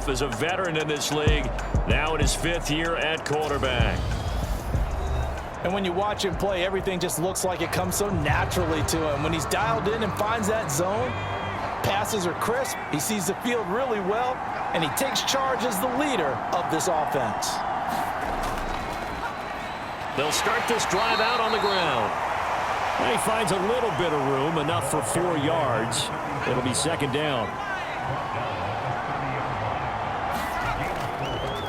himself as a veteran in this league, now in his 5th year at quarterback. And when you watch him play, everything just looks like it comes so naturally to him. When he's dialed in and finds that zone, passes are crisp, he sees the field really well, and he takes charge as the leader of this offense. They'll start this drive out on the ground. And he finds a little bit of room, enough for 4 yards. It'll be 2nd down.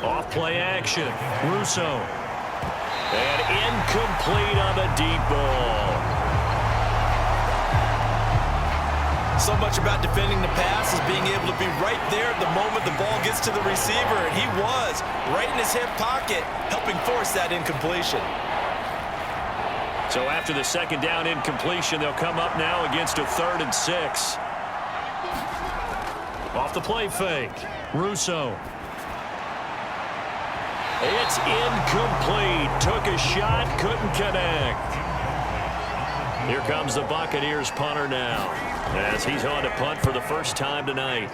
Off play action. Russo. And incomplete on the deep ball. So much about defending the pass is being able to be right there at the moment the ball gets to the receiver, and he was right in his hip pocket, helping force that incompletion. So after the 2nd down incompletion, they'll come up now against a 3rd and 6. Off the play fake. Russo. It's incomplete. Took a shot, couldn't connect. Here comes the Buccaneers punter now, as he's on to punt for the first time tonight.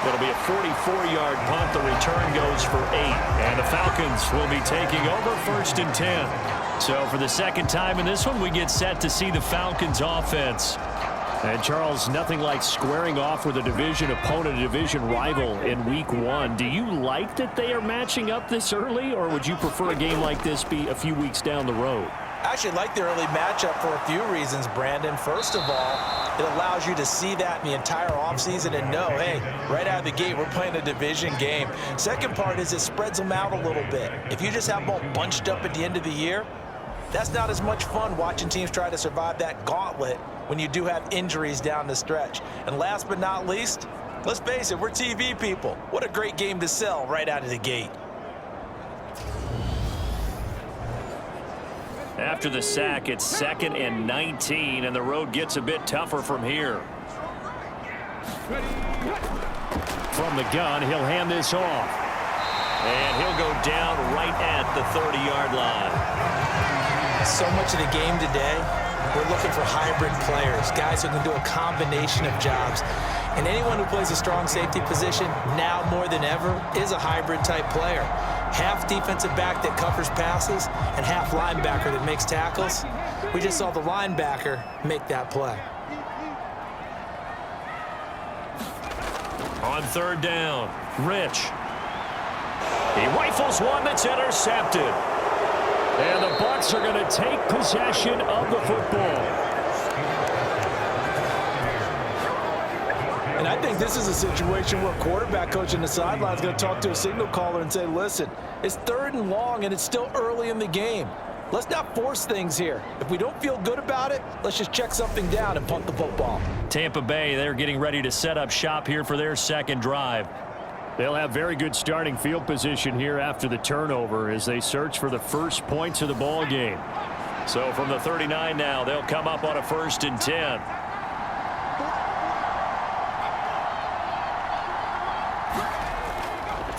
It'll be a 44-yard punt. The return goes for 8. And the Falcons will be taking over 1st and 10. So for the 2nd time in this one, we get set to see the Falcons offense. And Charles, nothing like squaring off with a division opponent, a division rival in week 1. Do you like that they are matching up this early, or would you prefer a game like this be a few weeks down the road? I actually like the early matchup for a few reasons, Brandon. First of all, it allows you to see that in the entire offseason and know, hey, right out of the gate, we're playing a division game. Second part is it spreads them out a little bit. If you just have them all bunched up at the end of the year, that's not as much fun watching teams try to survive that gauntlet when you do have injuries down the stretch. And last but not least, let's face it, we're TV people. What a great game to sell right out of the gate. After the sack, it's 2nd and 19, and the road gets a bit tougher from here. From the gun, he'll hand this off. And he'll go down right at the 30-yard line. So much of the game today, we're looking for hybrid players, guys who can do a combination of jobs. And anyone who plays a strong safety position, now more than ever, is a hybrid-type player. Half defensive back that covers passes and half linebacker that makes tackles. We just saw the linebacker make that play. On 3rd down, Rich. He rifles one that's intercepted. And the Bucs are going to take possession of the football. And I think this is a situation where quarterback coach in the sideline is going to talk to a signal caller and say, listen, it's 3rd and long and it's still early in the game. Let's not force things here. If we don't feel good about it, let's just check something down and punt the football. Tampa Bay, they're getting ready to set up shop here for their 2nd drive. They'll have very good starting field position here after the turnover as they search for the first points of the ball game. So from the 39 now, they'll come up on a 1st and 10.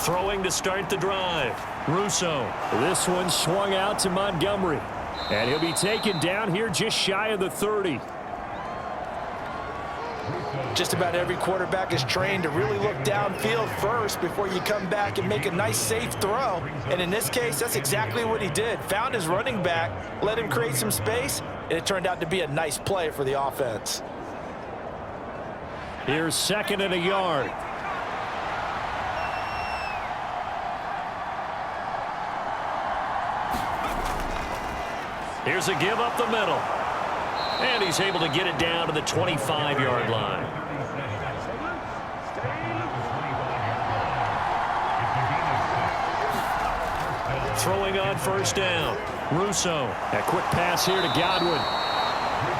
Throwing to start the drive. Russo. This one swung out to Montgomery. And he'll be taken down here just shy of the 30. Just about every quarterback is trained to really look downfield first before you come back and make a nice, safe throw. And in this case, that's exactly what he did. Found his running back, let him create some space, and it turned out to be a nice play for the offense. Here's 2nd and a yard. Here's a give up the middle. And he's able to get it down to the 25-yard line. Throwing on 1st down. Russo. A quick pass here to Godwin.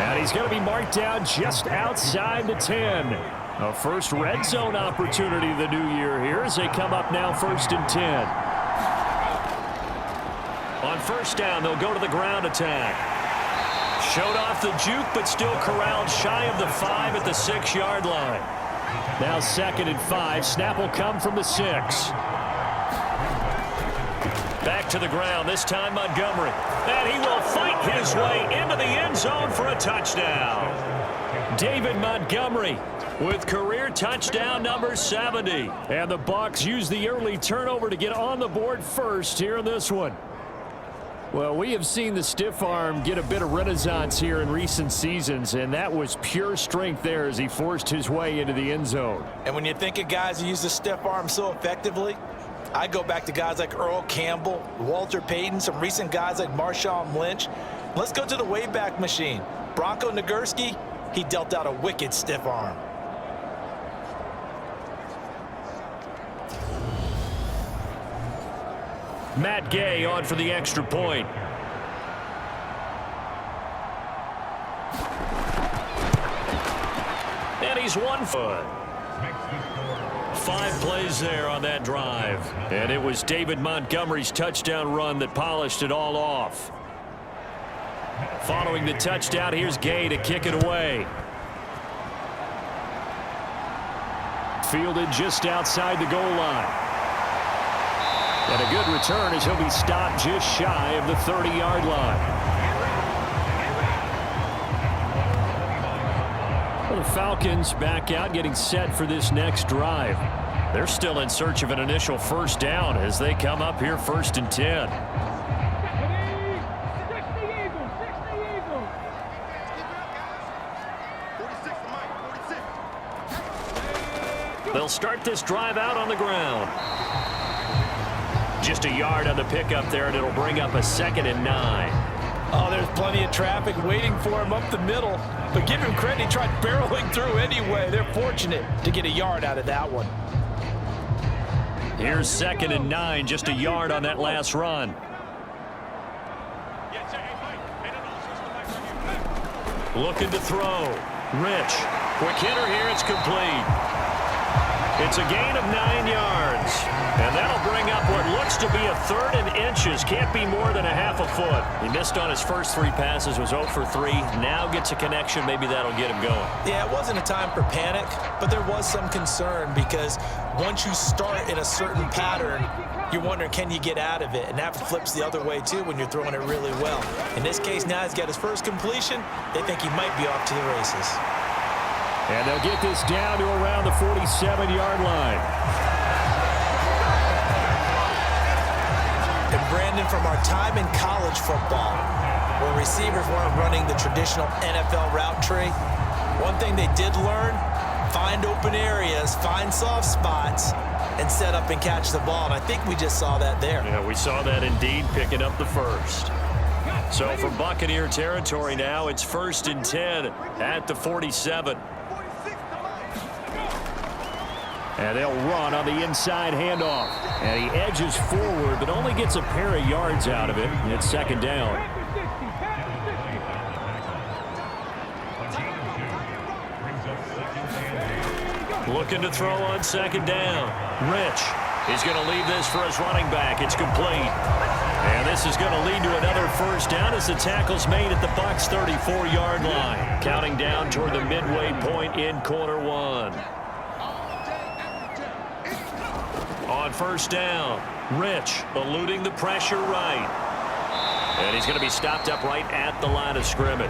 And he's going to be marked down just outside the 10. A first red zone opportunity the new year here as they come up now 1st and 10. On 1st down, they'll go to the ground attack. Showed off the juke, but still corralled shy of the 5 at the 6-yard line. Now 2nd and 5. Snap will come from the 6. Back to the ground, this time Montgomery. And he will fight his way into the end end zone for a touchdown. David Montgomery with career touchdown number 70. And the Bucs use the early turnover to get on the board first here in this one. Well, we have seen the stiff arm get a bit of renaissance here in recent seasons, and that was pure strength there as he forced his way into the end zone. And when you think of guys who use the stiff arm so effectively, I go back to guys like Earl Campbell, Walter Payton, some recent guys like Marshawn Lynch. Let's go to the Wayback Machine. Bronco Nagurski, he dealt out a wicked stiff arm. Matt Gay on for the extra point. And he's 1 foot. 5 plays there on that drive. And it was David Montgomery's touchdown run that polished it all off. Following the touchdown, here's Gay to kick it away. Fielded just outside the goal line. And a good return as he'll be stopped just shy of the 30-yard line. Well, the Falcons back out getting set for this next drive. They're still in search of an initial first down as they come up here 1st and 10. They'll start this drive out on the ground. Just a yard on the pickup there, and it'll bring up a 2nd and 9. Oh, there's plenty of traffic waiting for him up the middle. But give him credit, he tried barreling through anyway. They're fortunate to get a yard out of that one. Here's 2nd and 9, just a yard on that last run. Looking to throw. Rich. Quick hitter here, it's complete. It's a gain of 9 yards. And that'll bring up what looks to be a 3rd and inches. Can't be more than a half a foot. He missed on his first 3 passes, was 0 for 3. Now gets a connection. Maybe that'll get him going. Yeah, it wasn't a time for panic, but there was some concern because once you start in a certain pattern, you're wondering, can you get out of it? And that flips the other way, too, when you're throwing it really well. In this case, now he's got his first completion. They think he might be off to the races. And they'll get this down to around the 47-yard line. And Brandon, from our time in college football, where receivers weren't running the traditional NFL route tree, one thing they did learn, find open areas, find soft spots, and set up and catch the ball. And I think we just saw that there. Yeah, we saw that indeed, picking up the first. So for Buccaneer territory now, it's 1st and 10 at the 47. And they'll run on the inside handoff. And he edges forward, but only gets a pair of yards out of it. It's 2nd down. Looking to throw on 2nd down. Rich. He's going to leave this for his running back. It's complete. And this is going to lead to another first down as the tackle's made at the Bucs 34-yard line. Counting down toward the midway point in quarter 1. On 1st down, Rich eluding the pressure right. And he's going to be stopped up right at the line of scrimmage.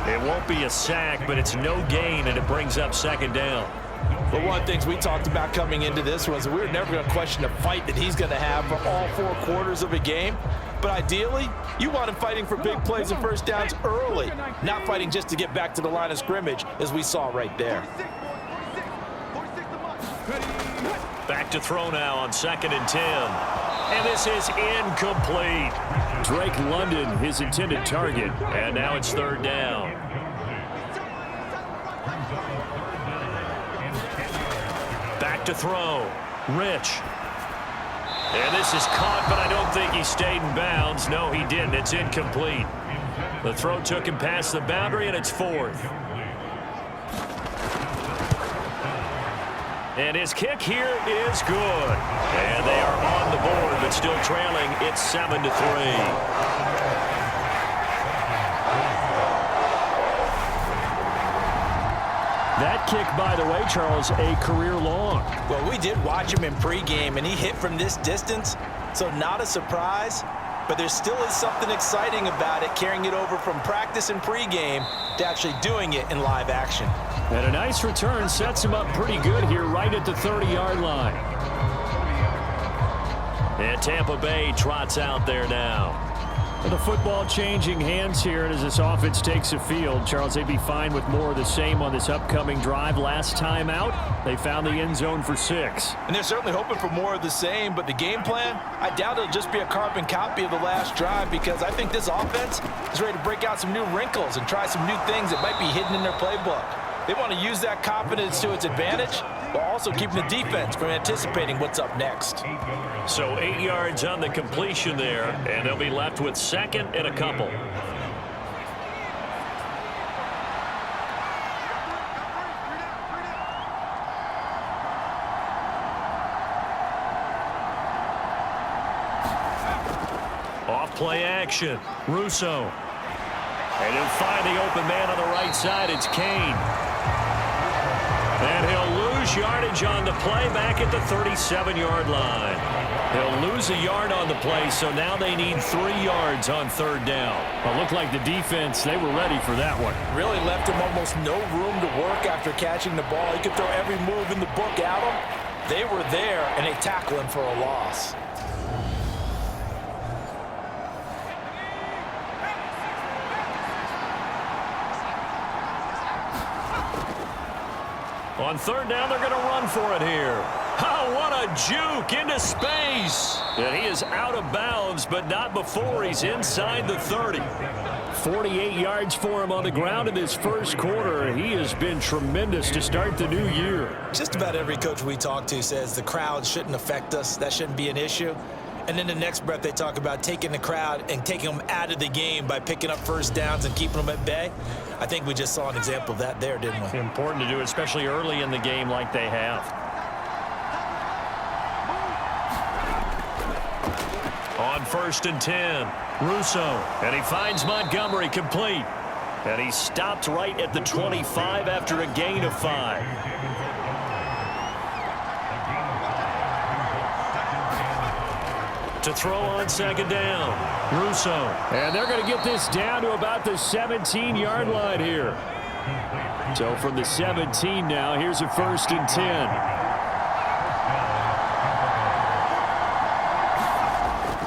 It won't be a sack, but it's no gain, and it brings up 2nd down. But one of the things we talked about coming into this was that we were never going to question the fight that he's going to have for all 4 quarters of a game. But ideally, you want him fighting for big plays and first downs early, not fighting just to get back to the line of scrimmage, as we saw right there. Back to throw now on 2nd and 10. And this is incomplete. Drake London, his intended target. And now it's 3rd down. Back to throw. Rich. And this is caught, but I don't think he stayed in bounds. No, he didn't. It's incomplete. The throw took him past the boundary, and it's 4th. And his kick here is good. And they are on the board, but still trailing. It's 7-3. That kick, by the way, Charles, a career long. Well, we did watch him in pregame, and he hit from this distance, so not a surprise. but there still is something exciting about it, carrying it over from practice and pregame to actually doing it in live action. And a nice return sets him up pretty good here right at the 30-yard line. And Tampa Bay trots out there now. The football changing hands here, and as this offense takes the field, Charles, they'd be fine with more of the same on this upcoming drive. Last time out, they found the end zone for 6. And they're certainly hoping for more of the same, but the game plan, I doubt it'll just be a carbon copy of the last drive, because I think this offense is ready to break out some new wrinkles and try some new things that might be hidden in their playbook. They want to use that confidence to its advantage, while also keeping the defense from anticipating what's up next. So 8 yards on the completion there, and they'll be left with 2nd and a couple. Off play action, Russo. And he'll find the open man on the right side. It's Kane. And he'll lose yardage on the play back at the 37-yard line. He'll lose a yard on the play, so now they need 3 yards on 3rd down. Well, looked like the defense, they were ready for that one. Really left him almost no room to work after catching the ball. He could throw every move in the book at him. They were there, and they tackle him for a loss. On 3rd down, they're going to run for it here. Oh, what a juke into space. And he is out of bounds, but not before he's inside the 30. 48 yards for him on the ground in this first quarter. He has been tremendous to start the new year. Just about every coach we talk to says the crowd shouldn't affect us. That shouldn't be an issue. And then the next breath they talk about taking the crowd and taking them out of the game by picking up first downs and keeping them at bay. I think we just saw an example of that there, didn't we? Important to do, especially early in the game like they have. On 1st and 10, Russo. And he finds Montgomery complete. And he stopped right at the 25 after a gain of 5. To throw on 2nd down, Russo. And they're going to get this down to about the 17-yard line here. So from the 17 now, here's a 1st and 10.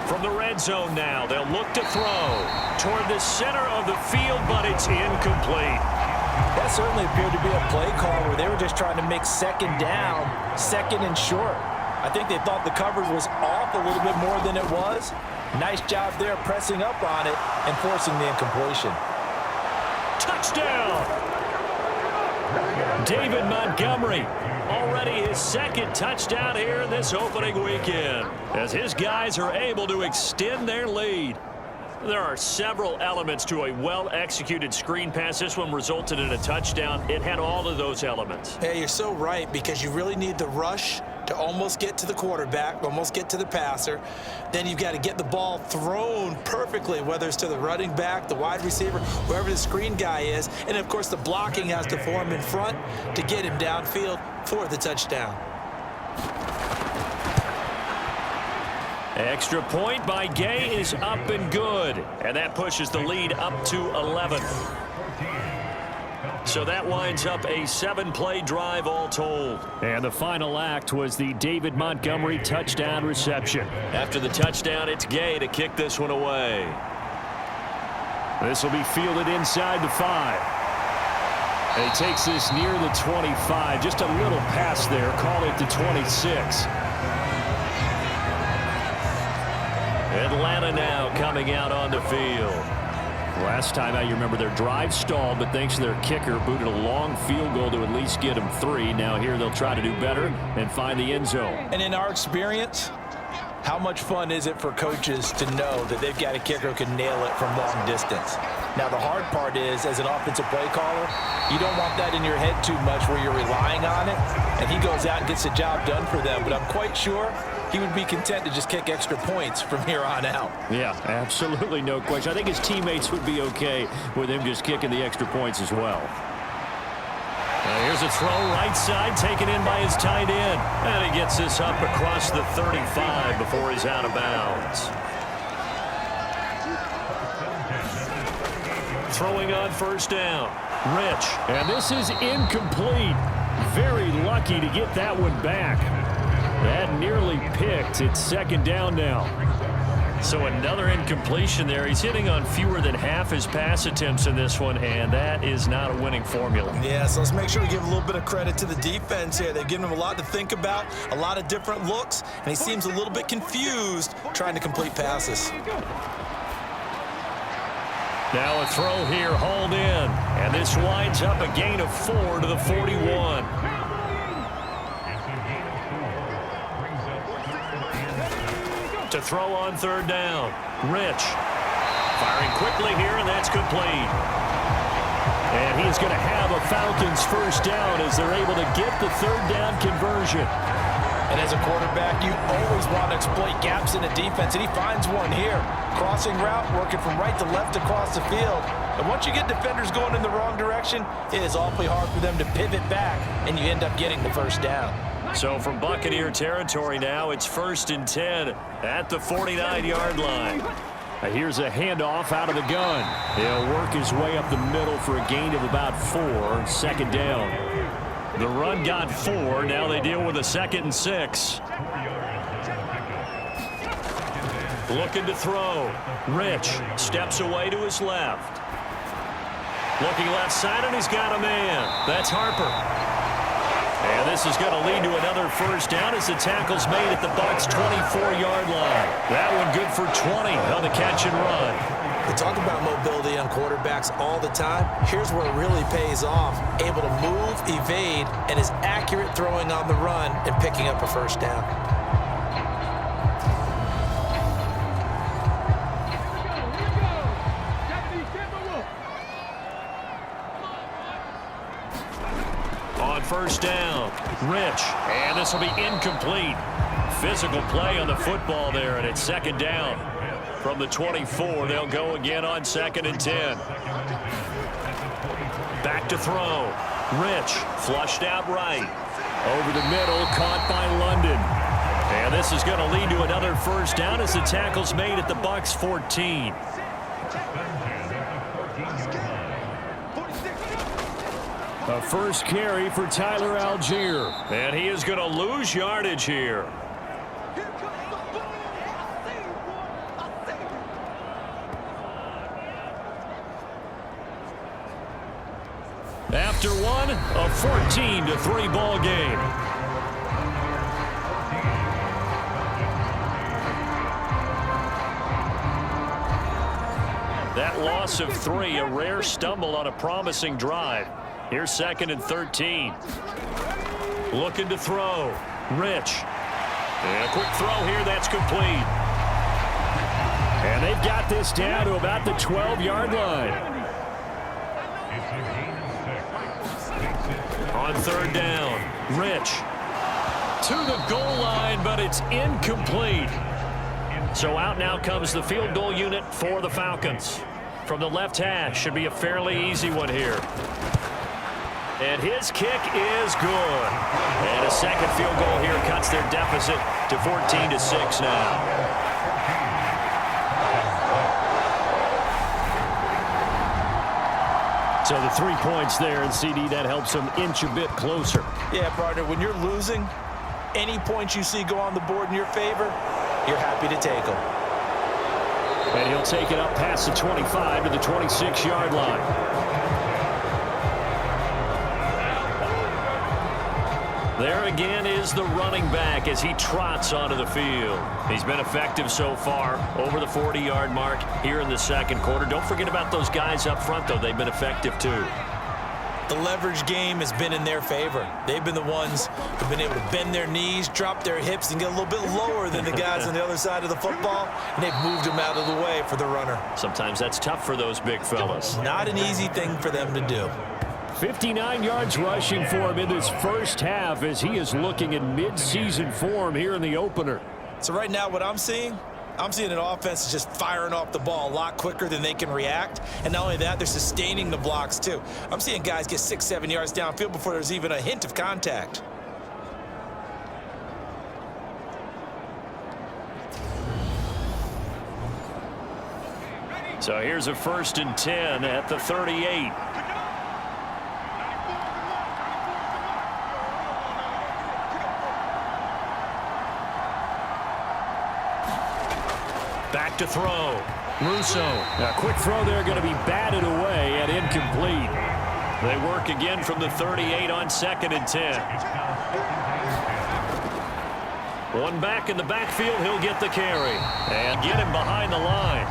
From the red zone now, they'll look to throw toward the center of the field, but it's incomplete. That certainly appeared to be a play call where they were just trying to make 2nd down, 2nd and short. I think they thought the coverage was off a little bit more than it was. Nice job there pressing up on it and forcing the incompletion. Touchdown! David Montgomery, already his 2nd touchdown here in this opening weekend, as his guys are able to extend their lead. There are several elements to a well-executed screen pass. This one resulted in a touchdown. It had all of those elements. Hey, you're so right, because you really need the rush to almost get to the quarterback, almost get to the passer. Then you've got to get the ball thrown perfectly, whether it's to the running back, the wide receiver, whoever the screen guy is. And, of course, the blocking has to form in front to get him downfield for the touchdown. Extra point by Gay is up and good. And that pushes the lead up to 11. So that winds up a 7-play drive all told. And the final act was the David Montgomery touchdown reception. After the touchdown, it's Gay to kick this one away. This will be fielded inside the 5. And he takes this near the 25. Just a little pass there. Call it the 26. Atlanta now coming out on the field. Last time out, you remember their drive stalled, but thanks to their kicker, booted a long field goal to at least get them 3. Now here they'll try to do better and find the end zone. And in our experience, how much fun is it for coaches to know that they've got a kicker who can nail it from long distance? Now, the hard part is, as an offensive play caller, you don't want that in your head too much where you're relying on it, and he goes out and gets the job done for them. But I'm quite sure he would be content to just kick extra points from here on out. Yeah, absolutely no question. I think his teammates would be okay with him just kicking the extra points as well. Here's a throw right side taken in by his tight end. And he gets this up across the 35 before he's out of bounds. throwing on first down. Rich. And this is incomplete. Very lucky to get that one back. That nearly picked. It's second down now. So another incompletion there. He's hitting on fewer than half his pass attempts in this one, and that is not a winning formula. Yeah, so let's make sure we give a little bit of credit to the defense here. They've given him a lot to think about, a lot of different looks, and he seems a little bit confused trying to complete passes. Now a throw here, hauled in, and this winds up a gain of 4 to the 41. To throw on third down. Rich. Firing quickly here, and that's complete. And he's going to have a Falcons first down as they're able to get the third down conversion. And as a quarterback, you always want to exploit gaps in a defense, and he finds one here. Crossing route, working from right to left across the field. And once you get defenders going in the wrong direction, it is awfully hard for them to pivot back, and you end up getting the first down. So from Buccaneer territory now, it's 1st and 10 at the 49-yard line. Here's a handoff out of the gun. He'll work his way up the middle for a gain of about 4, second down. The run got 4. Now they deal with a 2nd and 6. Looking to throw. Rich steps away to his left. Looking left side, and he's got a man. That's Harper. And this is going to lead to another first down as the tackle's made at the Bucs' 24-yard line. That one good for 20 on the catch and run. We talk about mobility on quarterbacks all the time. Here's where it really pays off. Able to move, evade, and is accurate throwing on the run and picking up a first down. First down. Rich. And this will be incomplete. Physical play on the football there, and it's second down. From the 24, they'll go again on 2nd and 10. Back to throw. Rich. Flushed out right. Over the middle, caught by London. And this is going to lead to another first down as the tackle's made at the Bucs' 14. A first carry for Tyler Algier. And he is going to lose yardage here. After one, a 14-3 ball game. That loss of 3, a rare stumble on a promising drive. Here's 2nd and 13. Looking to throw. Rich. And a quick throw here. That's complete. And they've got this down to about the 12-yard line. On third down. Rich. To the goal line, but it's incomplete. So out now comes the field goal unit for the Falcons. From the left hash. Should be a fairly easy one here. And his kick is good. And a second field goal here cuts their deficit to 14-6 now. So the 3 points there, and CD, that helps them inch a bit closer. Yeah, partner, when you're losing, any points you see go on the board in your favor, you're happy to take them. And he'll take it up past the 25 to the 26-yard line. There again is the running back as he trots onto the field. He's been effective so far over the 40-yard mark here in the second quarter. Don't forget about those guys up front, though. They've been effective, too. The leverage game has been in their favor. They've been the ones who've been able to bend their knees, drop their hips, and get a little bit lower than the guys on the other side of the football, and they've moved them out of the way for the runner. Sometimes that's tough for those big fellas. Not an easy thing for them to do. 59 yards rushing for him in this first half as he is looking in mid-season form here in the opener. So right now what I'm seeing an offense that's just firing off the ball a lot quicker than they can react. And not only that, they're sustaining the blocks too. I'm seeing guys get 6-7 yards downfield before there's even a hint of contact. So here's a 1st and 10 at the 38. Back to throw. Russo. A quick throw there, going to be batted away and incomplete. They work again from the 38 on 2nd and 10. One back in the backfield, he'll get the carry. And get him behind the line.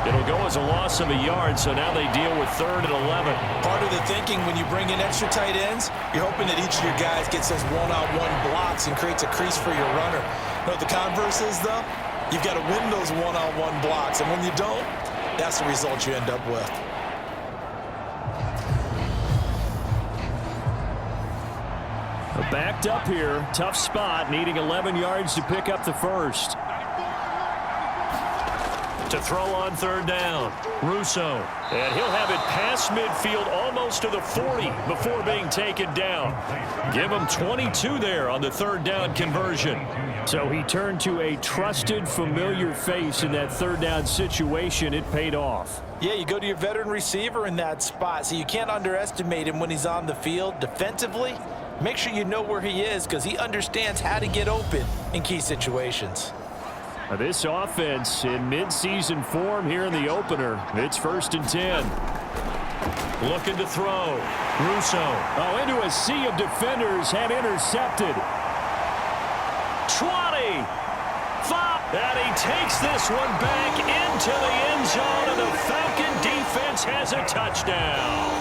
It'll go as a loss of a yard, so now they deal with 3rd and 11. Part of the thinking when you bring in extra tight ends, you're hoping that each of your guys gets those one-on-one blocks and creates a crease for your runner. You know what the converse is, though? You've got to win those one-on-one blocks, and when you don't, that's the result you end up with. Backed up here, tough spot, needing 11 yards to pick up the first. To throw on 3rd down, Russo. And he'll have it past midfield almost to the 40 before being taken down. Give him 22 there on the 3rd down conversion. So he turned to a trusted, familiar face in that 3rd down situation. It paid off. Yeah, you go to your veteran receiver in that spot, so you can't underestimate him when he's on the field defensively. Make sure you know where he is because he understands how to get open in key situations. This offense in midseason form here in the opener. It's 1st and 10. Looking to throw. Russo. Oh, into a sea of defenders, had intercepted. 20. 5. And he takes this one back into the end zone, and the Falcon defense has a touchdown.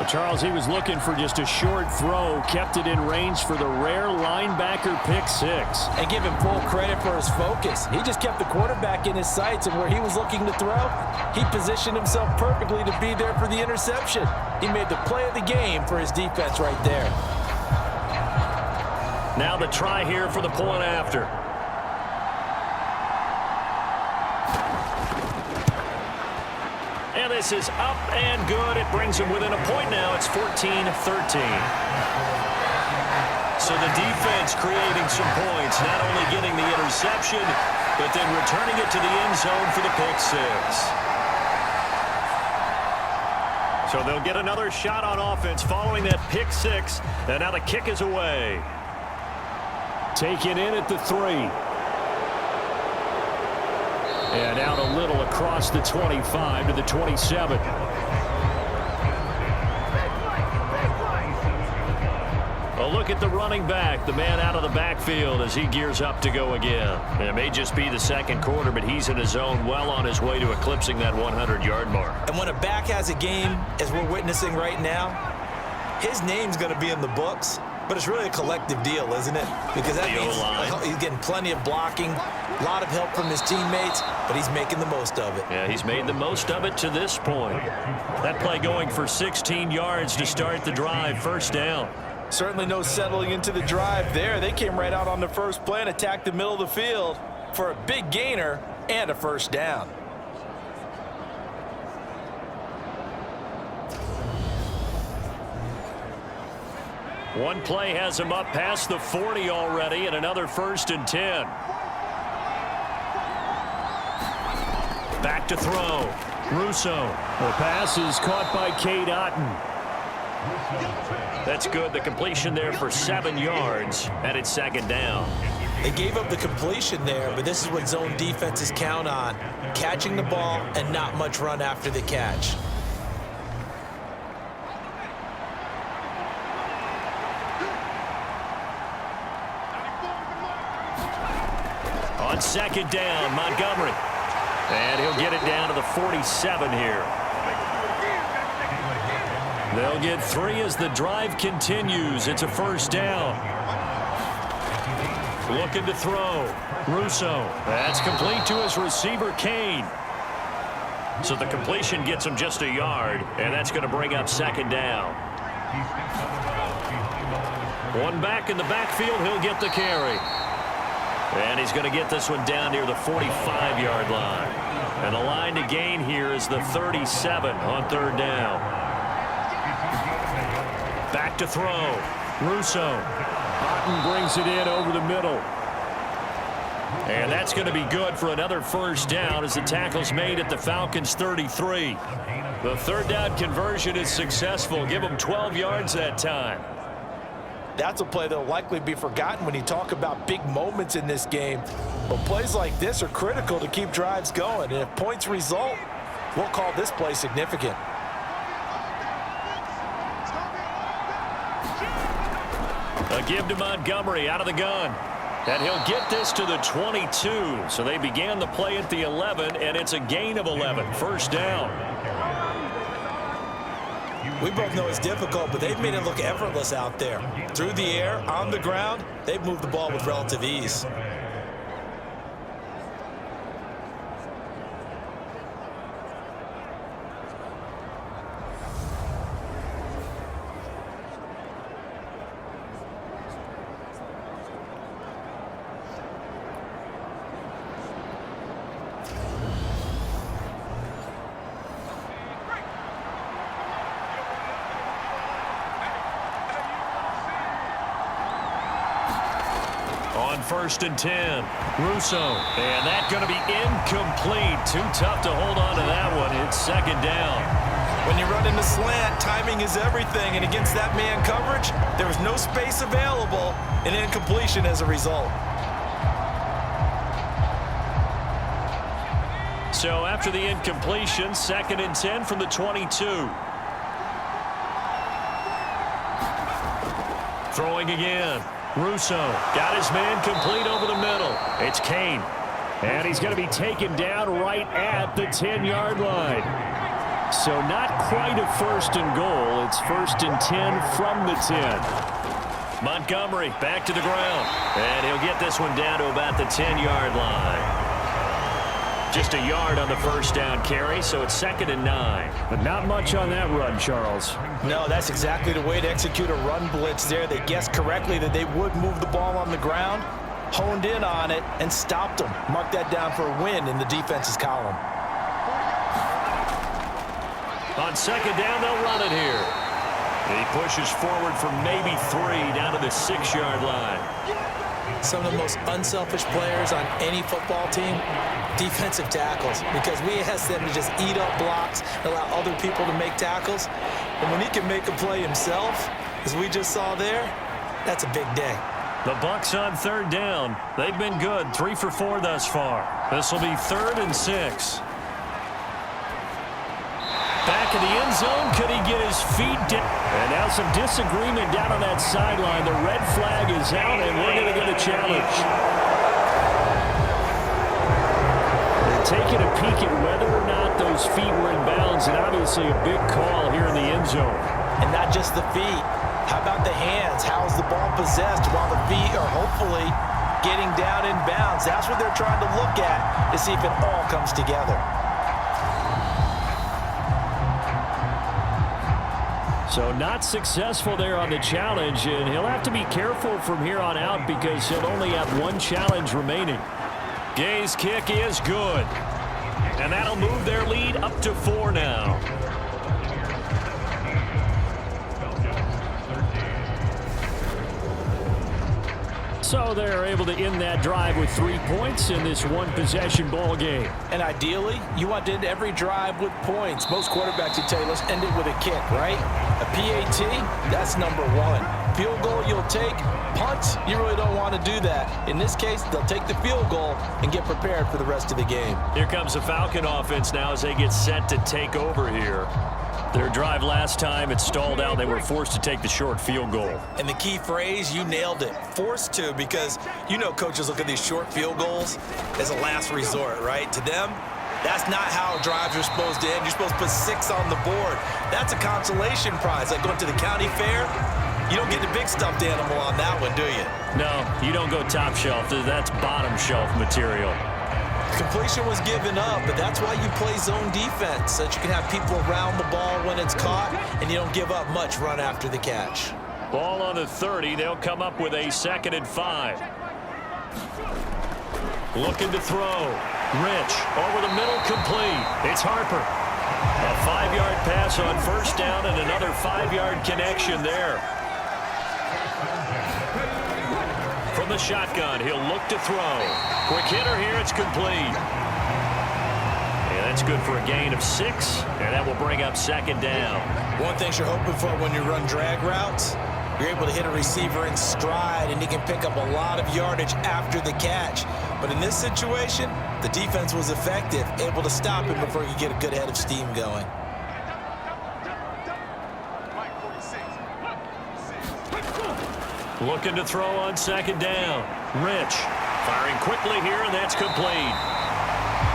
Charles, he was looking for just a short throw, kept it in range for the rare linebacker pick 6. And give him full credit for his focus. He just kept the quarterback in his sights, and where he was looking to throw, he positioned himself perfectly to be there for the interception. He made the play of the game for his defense right there. Now the try here for the point after. And this is up and good. It brings them within a point now. It's 14-13. So the defense creating some points, not only getting the interception, but then returning it to the end zone for the pick 6. So they'll get another shot on offense following that pick 6. And now the kick is away. Taken in at the 3. And out a little across the 25 to the 27. A look at the running back, the man out of the backfield as he gears up to go again. And it may just be the 2nd quarter, but he's in his zone, well on his way to eclipsing that 100-yard mark. And when a back has a game, as we're witnessing right now, his name's going to be in the books. But it's really a collective deal, isn't it? Because that means he's getting plenty of blocking, a lot of help from his teammates, but he's making the most of it. Yeah, he's made the most of it to this point. That play going for 16 yards to start the drive, 1st down. Certainly no settling into the drive there. They came right out on the first play and attacked the middle of the field for a big gainer and a 1st down. One play has him up past the 40 already, and another 1st and 10. Back to throw. Russo. The pass is caught by Cade Otton. That's good. The completion there for 7 yards, and it's 2nd down. They gave up the completion there, but this is what zone defenses count on. Catching the ball and not much run after the catch. On 2nd down, Montgomery. And he'll get it down to the 47 here. They'll get 3 as the drive continues. It's a 1st down. Looking to throw. Russo. That's complete to his receiver, Kane. So the completion gets him just a yard, and that's going to bring up 2nd down. One back in the backfield, he'll get the carry. And he's going to get this one down near the 45-yard line. And the line to gain here is the 37 on 3rd down. Back to throw. Russo. Otton brings it in over the middle. And that's going to be good for another first down as the tackle's made at the Falcons' 33. The third down conversion is successful. Give them 12 yards that time. That's a play that will likely be forgotten when you talk about big moments in this game. But plays like this are critical to keep drives going. And if points result, we'll call this play significant. A give to Montgomery out of the gun. And he'll get this to the 22. So they began the play at the 11, and it's a gain of 11. First down. We both know it's difficult, but they've made it look effortless out there. Through the air, on the ground, they've moved the ball with relative ease. First and 10. Russo. And that's going to be incomplete. Too tough to hold on to that one. It's second down. When you run in the slant, timing is everything. And against that man coverage, there was no space available. And incompletion as a result. So after the incompletion, second and 10 from the 22. Throwing again. Russo got his man complete over the middle. It's Kane. And he's going to be taken down right at the 10-yard line. So not quite a first and goal. It's first and 10 from the 10. Montgomery back to the ground. And he'll get this one down to about the 10-yard line. Just a yard on the first down carry, so it's second and 9. But not much on that run, Charles. No, that's exactly the way to execute a run blitz there. They guessed correctly that they would move the ball on the ground, honed in on it, and stopped them. Mark that down for a win in the defense's column. On second down, they'll run it here. He pushes forward for maybe 3 down to the 6-yard line. Some of the most unselfish players on any football team, defensive tackles, because we ask them to just eat up blocks, allow other people to make tackles. And when he can make a play himself, as we just saw there, that's a big day. The Bucs on third down. They've been good, 3 for 4 thus far. This will be 3rd and 6. Back in the end zone, could he get his feet down? And now some disagreement down on that sideline. The red flag is out, and we're going to get a challenge. They're taking a peek at whether or not those feet were in bounds, and obviously a big call here in the end zone. And not just the feet. How about the hands? How's the ball possessed while the feet are hopefully getting down in bounds? That's what they're trying to look at to see if it all comes together. So not successful there on the challenge, and he'll have to be careful from here on out because he'll only have 1 challenge remaining. Gay's kick is good, and that'll move their lead up to 4 now. So they're able to end that drive with 3 points in this one-possession ball game. And ideally, you want to end every drive with points. Most quarterbacks would tell you, let's end it with a kick, right? A PAT, that's number 1. Field goal you'll take. Punt, you really don't want to do that. In this case, they'll take the field goal and get prepared for the rest of the game. Here comes the Falcon offense now as they get set to take over here. Their drive last time, it stalled out. They were forced to take the short field goal. And the key phrase, you nailed it. Forced to, because you know coaches look at these short field goals as a last resort, right? To them, that's not how drives are supposed to end. You're supposed to put 6 on the board. That's a consolation prize. Like going to the county fair, you don't get the big stuffed animal on that one, do you? No, you don't go top shelf. That's bottom shelf material. Completion was given up, but that's why you play zone defense, so that you can have people around the ball when it's caught, and you don't give up much run after the catch. Ball on the 30. They'll come up with a 2nd and 5. Looking to throw. Rich over the middle, complete. It's Harper. A 5-yard pass on first down and another 5-yard connection there. From from the shotgun. He'll look to throw. Quick hitter here. It's complete. And that's good for a gain of 6, and that will bring up second down. One thing you're hoping for when you run drag routes, you're able to hit a receiver in stride, and he can pick up a lot of yardage after the catch. But in this situation, the defense was effective, able to stop him before he could get a good head of steam going. Looking to throw on second down. Rich firing quickly here, and that's complete.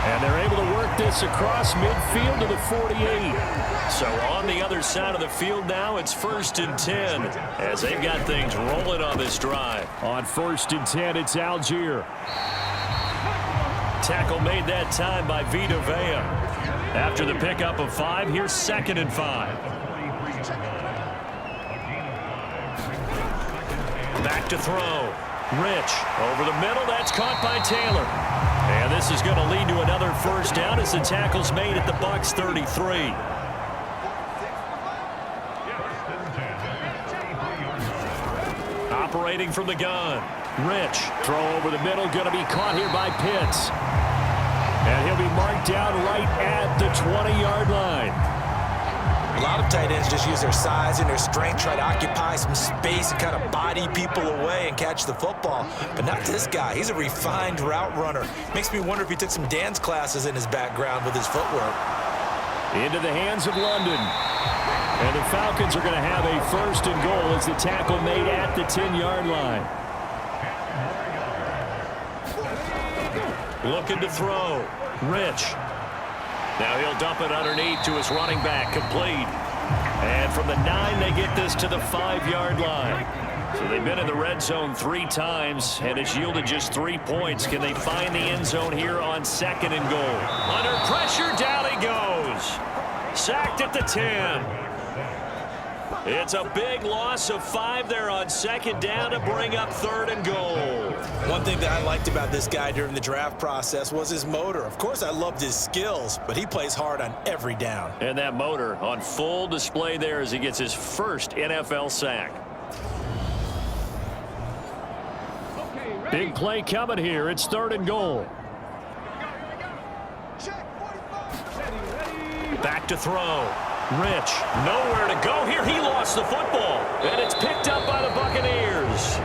And they're able to work this across midfield to the 48. So on the other side of the field now, it's 1st and 10 as they've got things rolling on this drive. On 1st and 10, it's Algier. Tackle made that time by Vita Vea. After the pickup of 5, here's 2nd and 5. Back to throw. Rich over the middle. That's caught by Taylor. And this is going to lead to another first down as the tackle's made at the Bucs 33. Operating from the gun. Rich. Throw over the middle. Going to be caught here by Pitts. And he'll be marked down right at the 20-yard line. A lot of tight ends just use their size and their strength, try to occupy some space and kind of body people away and catch the football. But not this guy. He's a refined route runner. Makes me wonder if he took some dance classes in his background with his footwork. Into the hands of London. And the Falcons are going to have a 1st and goal as the tackle made at the 10-yard line. Looking to throw. Rich. Now he'll dump it underneath to his running back, complete. And from the 9, they get this to the 5-yard line. So they've been in the red zone 3 times, and it's yielded just 3 points. Can they find the end zone here on 2nd and goal? Under pressure, down he goes. Sacked at the 10. It's a big loss of 5 there on 2nd down to bring up 3rd and goal. One thing that I liked about this guy during the draft process was his motor. Of course, I loved his skills, but he plays hard on every down. And that motor on full display there as he gets his first NFL sack. Big play coming here. It's 3rd and goal. Back to throw. Rich, nowhere to go here. He lost the football, and it's picked up by the Buccaneers.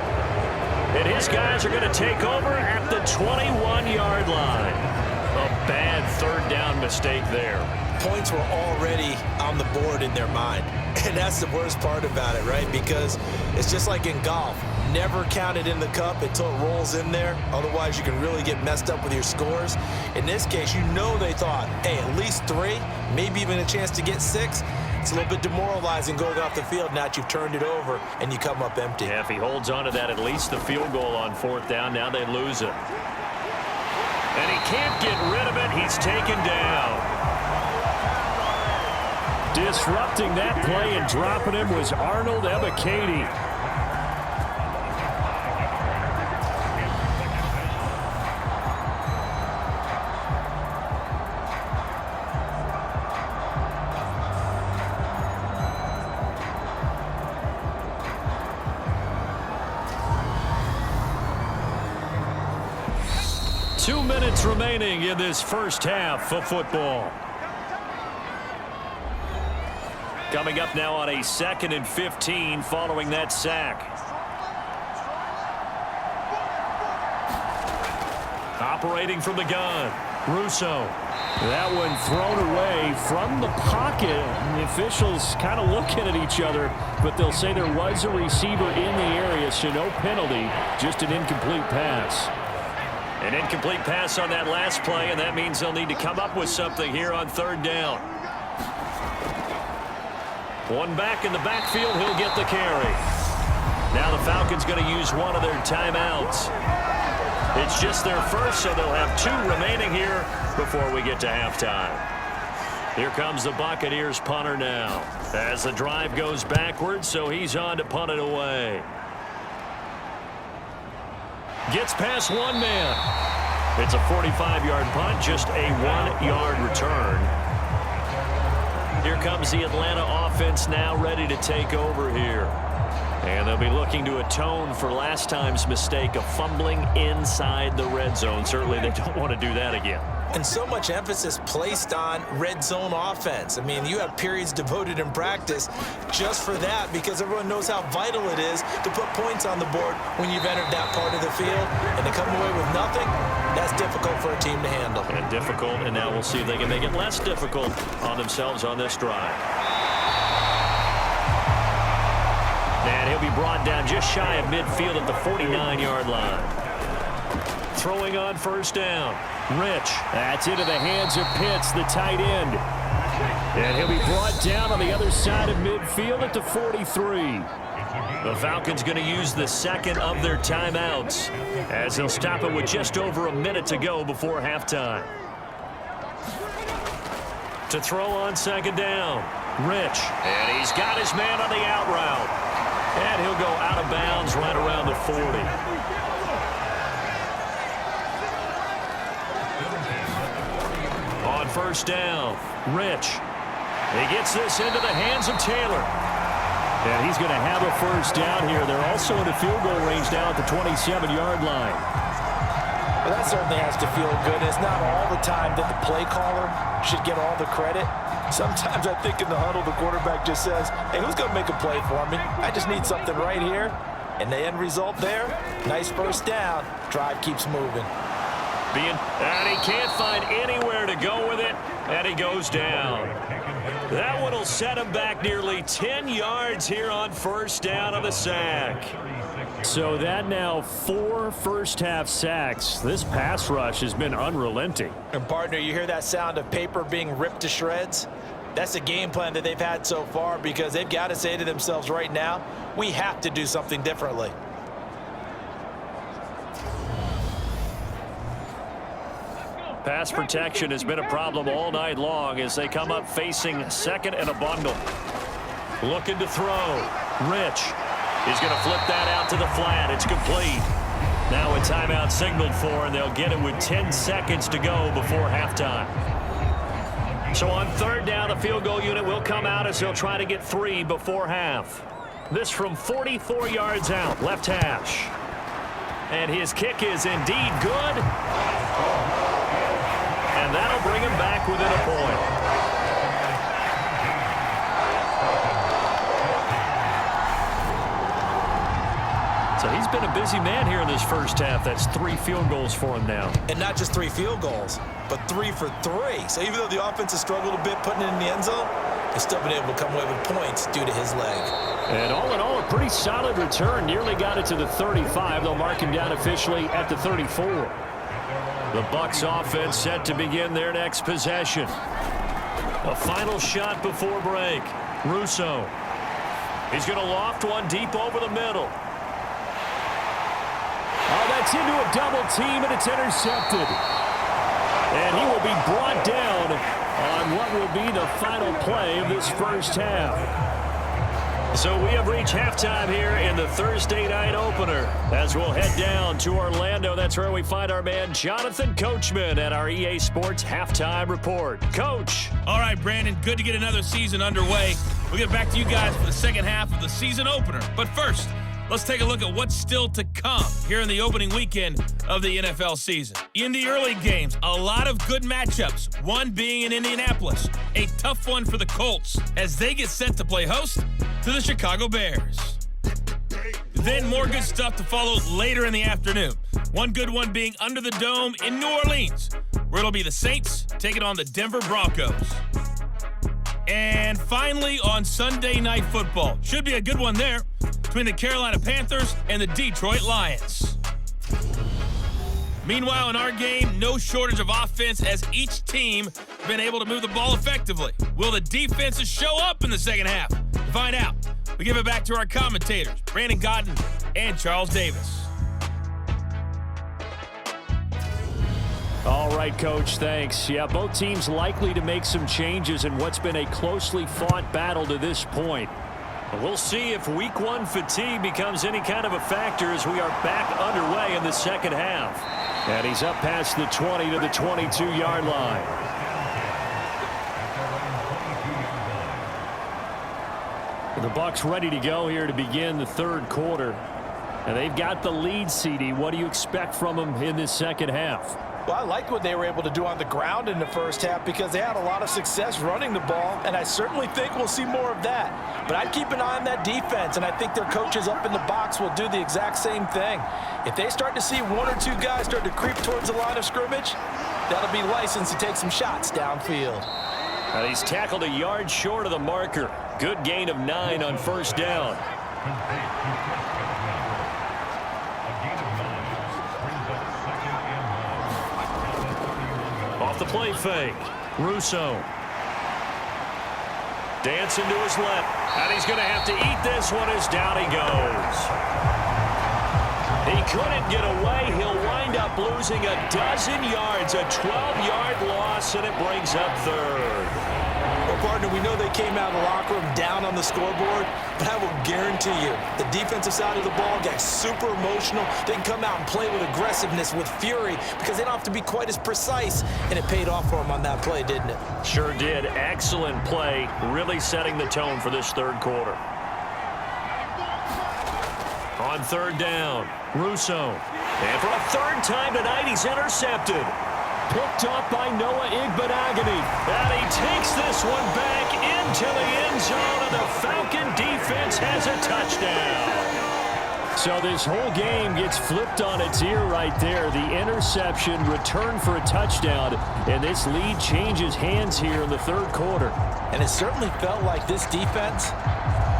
And his guys are going to take over at the 21-yard line. A bad 3rd down mistake there. Points were already on the board in their mind. And that's the worst part about it, right? Because it's just like in golf. Never count it in the cup until it rolls in there. Otherwise, you can really get messed up with your scores. In this case, you know they thought, hey, at least 3, maybe even a chance to get 6. It's a little bit demoralizing going off the field now that you've turned it over and you come up empty. Yeah, if he holds on to that, at least the field goal on 4th down, now they lose it. And he can't get rid of it. He's taken down. Disrupting that play and dropping him was Arnold Ebiketie. Remaining in this first half of football. Coming up now on a 2nd and 15 following that sack. Operating from the gun. Russo. That one thrown away from the pocket. The officials kind of looking at each other, but they'll say there was a receiver in the area, so no penalty, just an incomplete pass. An incomplete pass on that last play, and that means they'll need to come up with something here on 3rd down. One back in the backfield, he'll get the carry. Now the Falcons going to use one of their timeouts. It's just their first, so they'll have 2 remaining here before we get to halftime. Here comes the Buccaneers punter now as the drive goes backwards, so he's on to punt it away. Gets past one man. It's a 45-yard punt, just a 1-yard return. Here comes the Atlanta offense now ready to take over here. And they'll be looking to atone for last time's mistake of fumbling inside the red zone. Certainly they don't want to do that again. And so much emphasis placed on red zone offense. I mean, you have periods devoted in practice just for that because everyone knows how vital it is to put points on the board when you've entered that part of the field. And to come away with nothing, that's difficult for a team to handle. And difficult, and now we'll see if they can make it less difficult on themselves on this drive. And he'll be brought down just shy of midfield at the 49-yard line. Throwing on first down. Rich. That's into the hands of Pitts, the tight end. And he'll be brought down on the other side of midfield at the 43. The Falcons going to use the second of their timeouts as they'll stop it with just over a minute to go before halftime. To throw on second down. Rich. And he's got his man on the out route. And he'll go out of bounds right around the 40. On first down, Rich. He gets this into the hands of Taylor. And he's going to have a first down here. They're also in the field goal range now at the 27-yard line. Well, that certainly has to feel good. It's not all the time that the play caller should get all the credit. Sometimes I think in the huddle, the quarterback just says, hey, who's going to make a play for me? I just need something right here. And the end result there, nice first down. Drive keeps moving. And he can't find anywhere to go with it, and he goes down. That one will set him back nearly 10 yards here on first down of the sack. So that now 4 first-half sacks. This pass rush has been unrelenting. And, partner, you hear that sound of paper being ripped to shreds? That's a game plan that they've had so far because they've got to say to themselves right now, we have to do something differently. Pass protection has been a problem all night long as they come up facing second and a bundle. Looking to throw. Rich. He's going to flip that out to the flat. It's complete. Now a timeout signaled for, and they'll get it with 10 seconds to go before halftime. So on third down, the field goal unit will come out as they'll try to get 3 before half. This from 44 yards out, left hash. And his kick is indeed good. And that'll bring him back within a point. So he's been a busy man here in this first half. That's 3 field goals for him now. And not just 3 field goals, but 3 for 3. So even though the offense has struggled a bit putting it in the end zone, he's still been able to come away with points due to his leg. And all in all, a pretty solid return. Nearly got it to the 35. They'll mark him down officially at the 34. The Bucs offense set to begin their next possession. A final shot before break. Russo. He's going to loft one deep over the middle. Oh, that's into a double team, and it's intercepted. And he will be brought down on what will be the final play of this first half. So we have reached halftime here in the Thursday night opener as we'll head down to Orlando. That's where we find our man Jonathan Coachman at our EA Sports Halftime Report. Coach. All right, Brandon, good to get another season underway. We'll get back to you guys for the second half of the season opener. But first, let's take a look at what's still to come here in the opening weekend of the NFL season. In the early games, a lot of good matchups, one being in Indianapolis, a tough one for the Colts as they get set to play host to the Chicago Bears. Then more good stuff to follow later in the afternoon. One good one being under the dome in New Orleans, where it'll be the Saints taking on the Denver Broncos. And finally, on Sunday Night Football, should be a good one there, between the Carolina Panthers and the Detroit Lions. Meanwhile, in our game, no shortage of offense as each team has been able to move the ball effectively. Will the defenses show up in the second half? To find out, we give it back to our commentators, Brandon Godden and Charles Davis. All right, Coach, thanks. Yeah, both teams likely to make some changes in what's been a closely fought battle to this point. We'll see if Week 1 fatigue becomes any kind of a factor as we are back underway in the second half. And he's up past the 20 to the 22-yard line. The Bucs ready to go here to begin the third quarter. And they've got the lead, CD. What do you expect from them in this second half? Well, I like what they were able to do on the ground in the first half because they had a lot of success running the ball, and I certainly think we'll see more of that. But I'd keep an eye on that defense, and I think their coaches up in the box will do the exact same thing. If they start to see one or two guys start to creep towards the line of scrimmage, that'll be license to take some shots downfield. And he's tackled a yard short of the marker. Good gain of 9 on first down. Off the play fake. Russo. Dancing to his left. And he's going to have to eat this one as down he goes. He couldn't get away. He'll wind up losing a dozen yards. A 12-yard loss, and it brings up third. Well, partner, we know they came out of the locker room down on the scoreboard, but I will guarantee you the defensive side of the ball got super emotional. They can come out and play with aggressiveness, with fury, because they don't have to be quite as precise, and it paid off for them on that play, didn't it? Sure did. Excellent play, really setting the tone for this third quarter. On third down, Russo. And for a third time tonight, he's intercepted. Picked off by Noah Igbenogany. And he takes this one back into the end zone, and the Falcon defense has a touchdown. So this whole game gets flipped on its ear right there. The interception, return for a touchdown, and this lead changes hands here in the third quarter. And it certainly felt like this defense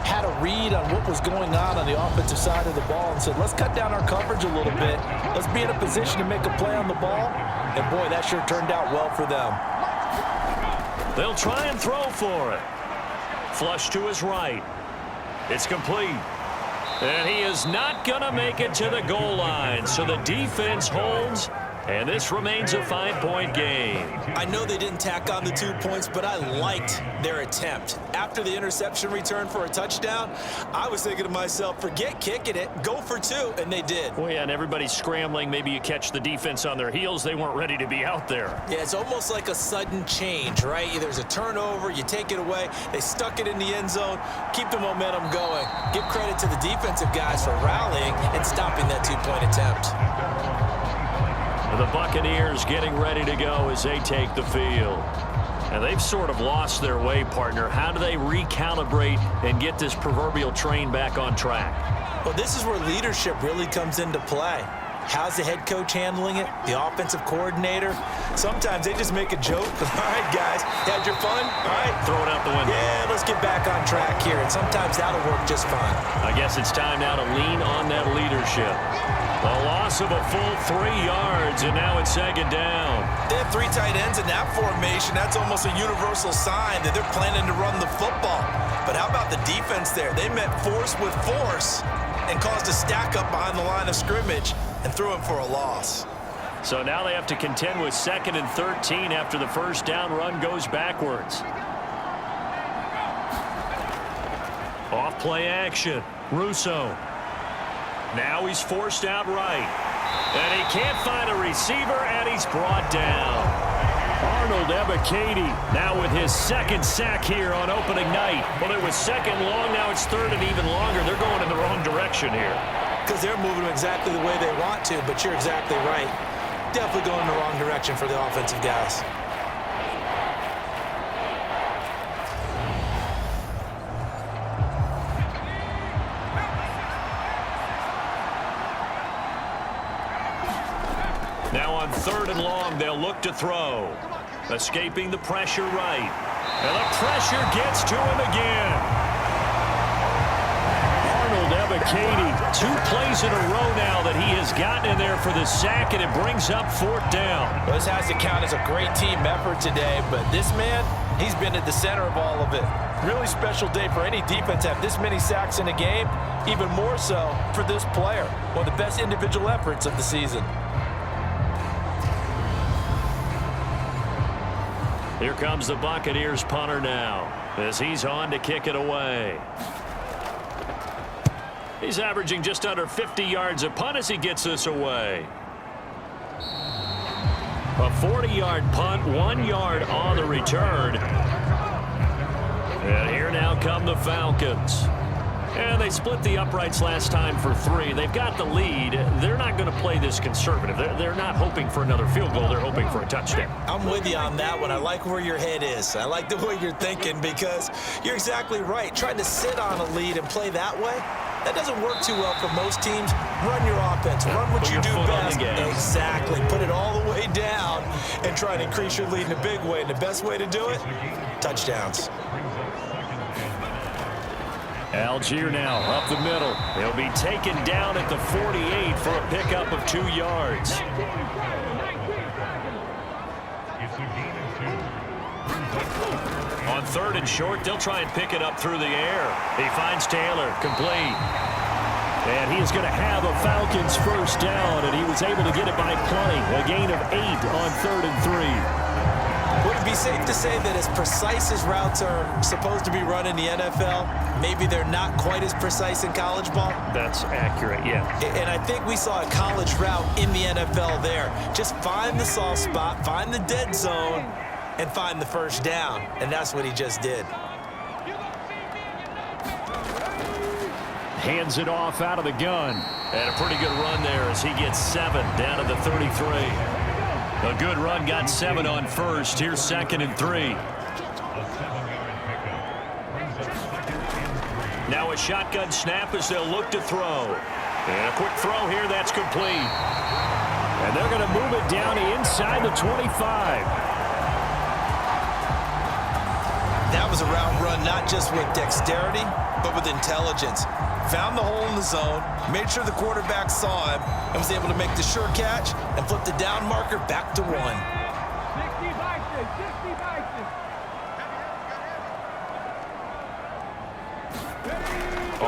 had a read on what was going on the offensive side of the ball and said, let's cut down our coverage a little bit. Let's be in a position to make a play on the ball. And, boy, that sure turned out well for them. They'll try and throw for it. Flush to his right. It's complete. And he is not going to make it to the goal line. So the defense holds, and this remains a 5-point game. I know they didn't tack on the 2 points, but I liked their attempt. After the interception return for a touchdown, I was thinking to myself, forget kicking it, go for 2, and they did. Well, yeah, and everybody's scrambling. Maybe you catch the defense on their heels. They weren't ready to be out there. Yeah, it's almost like a sudden change, right? There's a turnover, you take it away, they stuck it in the end zone, keep the momentum going. Give credit to the defensive guys for rallying and stopping that 2-point attempt. The Buccaneers getting ready to go as they take the field. And they've sort of lost their way, partner. How do they recalibrate and get this proverbial train back on track? Well, this is where leadership really comes into play. How's the head coach handling it? The offensive coordinator? Sometimes they just make a joke. All right, guys, had your fun? All right. Throw it out the window. Yeah, let's get back on track here. And sometimes that'll work just fine. I guess it's time now to lean on that leadership. A loss of a full 3 yards, and now it's second down. They have 3 tight ends in that formation. That's almost a universal sign that they're planning to run the football. But how about the defense there? They met force with force and caused a stack up behind the line of scrimmage and threw him for a loss. So now they have to contend with 2nd and 13 after the first down run goes backwards. Off play action. Russo. Now he's forced out right. And he can't find a receiver, and he's brought down. Arnold Ebiketie now with his 2nd sack here on opening night. Well, it was 2nd long, now it's 3rd and even longer. They're going in the wrong direction here. Because they're moving exactly the way they want to, but you're exactly right. Definitely going in the wrong direction for the offensive guys. Now on 3rd and long, they'll look to throw. Escaping the pressure right. And the pressure gets to him again. Arnold Ebiketie, 2 plays in a row now that he has gotten in there for the sack, and it brings up 4th down. Well, this has to count as a great team effort today, but this man, he's been at the center of all of it. Really special day for any defense to have this many sacks in a game, even more so for this player. One of the best individual efforts of the season. Here comes the Buccaneers punter now as he's on to kick it away. He's averaging just under 50 yards a punt as he gets this away. A 40-yard punt, 1 yard on the return. And here now now come the Falcons. And they split the uprights last time for 3. They've got the lead. They're not going to play this conservative. They're not hoping for another field goal. They're hoping for a touchdown. I'm with you on that one. I like where your head is. I like the way you're thinking because you're exactly right. Trying to sit on a lead and play that way, that doesn't work too well for most teams. Run your offense. Run what you do best. Exactly. Put it all the way down and try and increase your lead in a big way. And the best way to do it, touchdowns. Algier now up the middle. He'll be taken down at the 48 for a pickup of 2 yards. On 3rd and short, they'll try and pick it up through the air. He finds Taylor, complete. And he is going to have a Falcons first down, and he was able to get it by plenty. A gain of 8 on 3rd and 3. Would it be safe to say that as precise as routes are supposed to be run in the NFL, maybe they're not quite as precise in college ball? That's accurate, yeah. And I think we saw a college route in the NFL there. Just find the soft spot, find the dead zone, and find the first down. And that's what he just did. Hands it off out of the gun. And a pretty good run there as he gets 7 down to the 33. A good run, got 7 on 1st. Here's 2nd and 3. Now a shotgun snap as they'll look to throw. And a quick throw here, that's complete. And they're going to move it down inside the 25. That was a route run not just with dexterity, but with intelligence. Found the hole in the zone, made sure the quarterback saw him, and was able to make the sure catch and flip the down marker back to 1.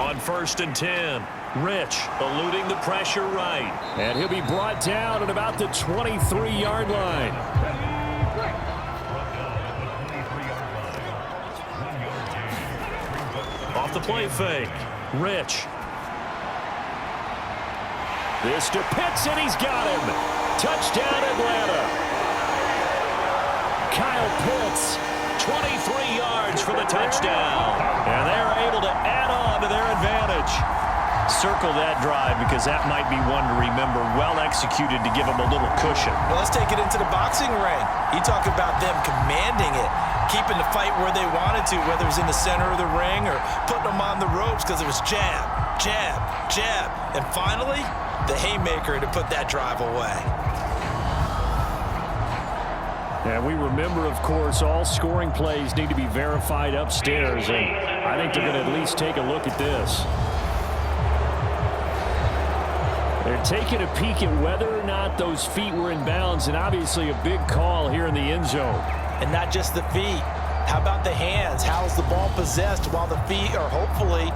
On 1st and 10, Rich eluding the pressure right. And he'll be brought down at about the 23-yard line. Off the play fake. Rich. This to Pitts, and he's got him. Touchdown, Atlanta. Kyle Pitts, 23 yards for the touchdown. And they're able to add on to their advantage. Circle that drive because that might be one to remember. Well executed to give them a little cushion. Well, let's take it into the boxing ring. You talk about them commanding it, keeping the fight where they wanted to, whether it was in the center of the ring or putting them on the ropes because it was jab, jab, jab. And finally, the haymaker to put that drive away. And we remember, of course, all scoring plays need to be verified upstairs. And I think they're going to at least take a look at this. They're taking a peek at whether or not those feet were in bounds, and obviously a big call here in the end zone. And not just the feet. How about the hands? How's the ball possessed while the feet are hopefully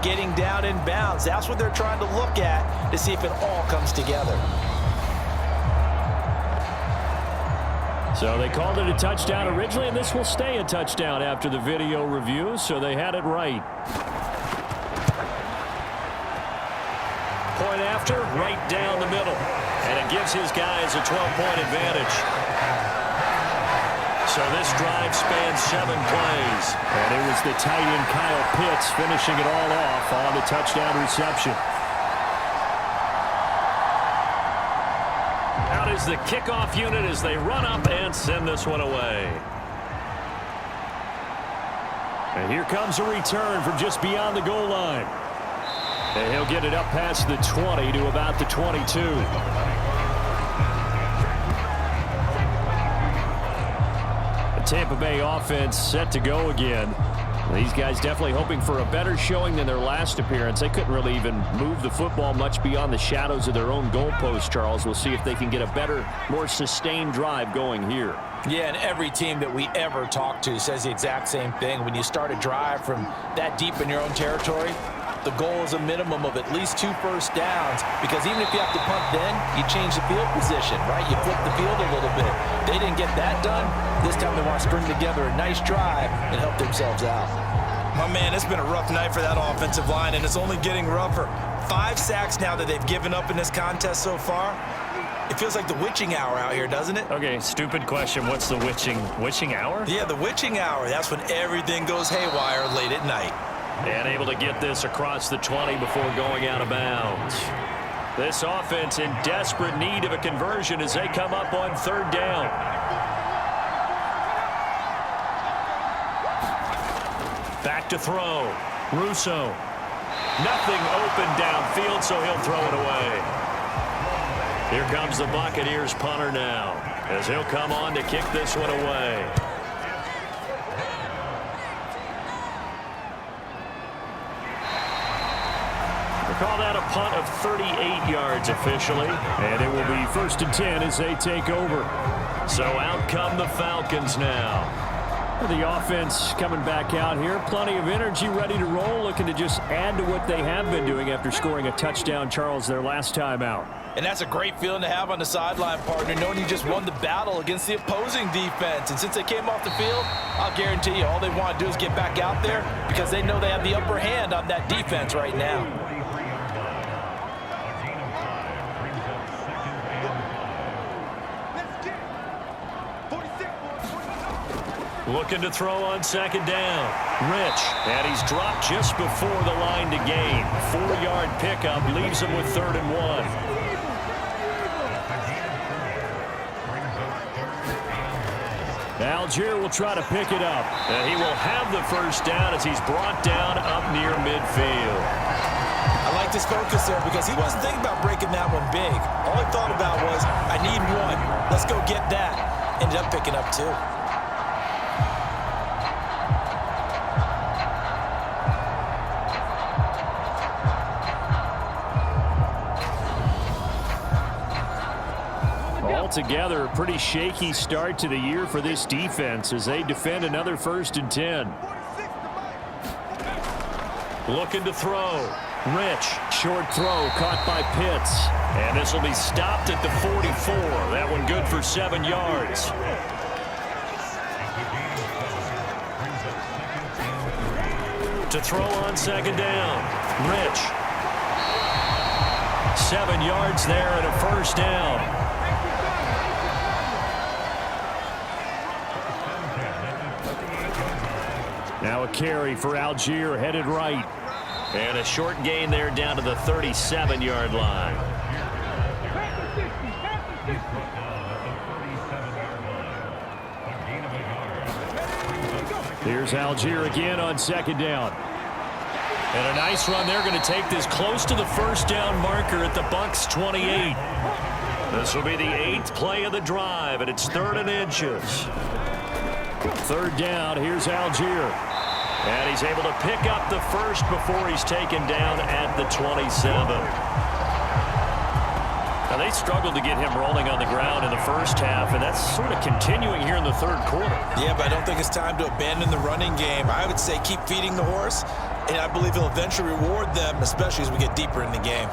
getting down in bounds? That's what they're trying to look at to see if it all comes together. So they called it a touchdown originally, and this will stay a touchdown after the video review, so they had it right. Point after, right down the middle. And it gives his guys a 12-point advantage. So this drive spans 7 plays. And it was the tight end Kyle Pitts finishing it all off on the touchdown reception. Out is the kickoff unit as they run up and send this one away. And here comes a return from just beyond the goal line. And he'll get it up past the 20 to about the 22. The Tampa Bay offense set to go again. These guys definitely hoping for a better showing than their last appearance. They couldn't really even move the football much beyond the shadows of their own goalpost, Charles. We'll see if they can get a better, more sustained drive going here. Yeah, and every team that we ever talk to says the exact same thing. When you start a drive from that deep in your own territory, the goal is a minimum of at least 2 first downs, because even if you have to punt then, you change the field position, right? You flip the field a little bit. They didn't get that done. This time they want to string together a nice drive and help themselves out. My man, it's been a rough night for that offensive line, and it's only getting rougher. 5 sacks now that they've given up in this contest so far. It feels like the witching hour out here, doesn't it? Okay, stupid question. What's the witching hour? Yeah, the witching hour. That's when everything goes haywire late at night. And able to get this across the 20 before going out of bounds. This offense in desperate need of a conversion as they come up on third down. Back to throw. Russo. Nothing open downfield, so he'll throw it away. Here comes the Buccaneers punter now, as he'll come on to kick this one away. We'll call that a punt of 38 yards officially, and it will be 1st and 10 as they take over. So out come the Falcons now. The offense coming back out here. Plenty of energy, ready to roll, looking to just add to what they have been doing after scoring a touchdown, Charles, their last time out. And that's a great feeling to have on the sideline, partner, knowing you just won the battle against the opposing defense. And since they came off the field, I'll guarantee you all they want to do is get back out there because they know they have the upper hand on that defense right now. Looking to throw on second down. Rich, and he's dropped just before the line to gain. 4-yard pickup leaves him with 3rd and 1. Algier will try to pick it up. And he will have the first down as he's brought down up near midfield. I like this focus there because he wasn't thinking about breaking that one big. All he thought about was, I need one. Let's go get that. Ended up picking up 2. Altogether, a pretty shaky start to the year for this defense as they defend another 1st and 10. Looking to throw. Rich, short throw caught by Pitts. And this will be stopped at the 44. That one good for 7 yards. To throw on second down. Rich. 7 yards there and a first down. Now a carry for Algier, headed right. And a short gain there down to the 37-yard line. Here's Algier again on second down. And a nice run. They're going to take this close to the first down marker at the Bucs 28. This will be the 8th play of the drive, and it's 3rd and inches. 3rd down, here's Algier. And he's able to pick up the first before he's taken down at the 27. Now, they struggled to get him rolling on the ground in the first half, and that's sort of continuing here in the 3rd quarter. Yeah, but I don't think it's time to abandon the running game. I would say keep feeding the horse, and I believe he'll eventually reward them, especially as we get deeper in the game.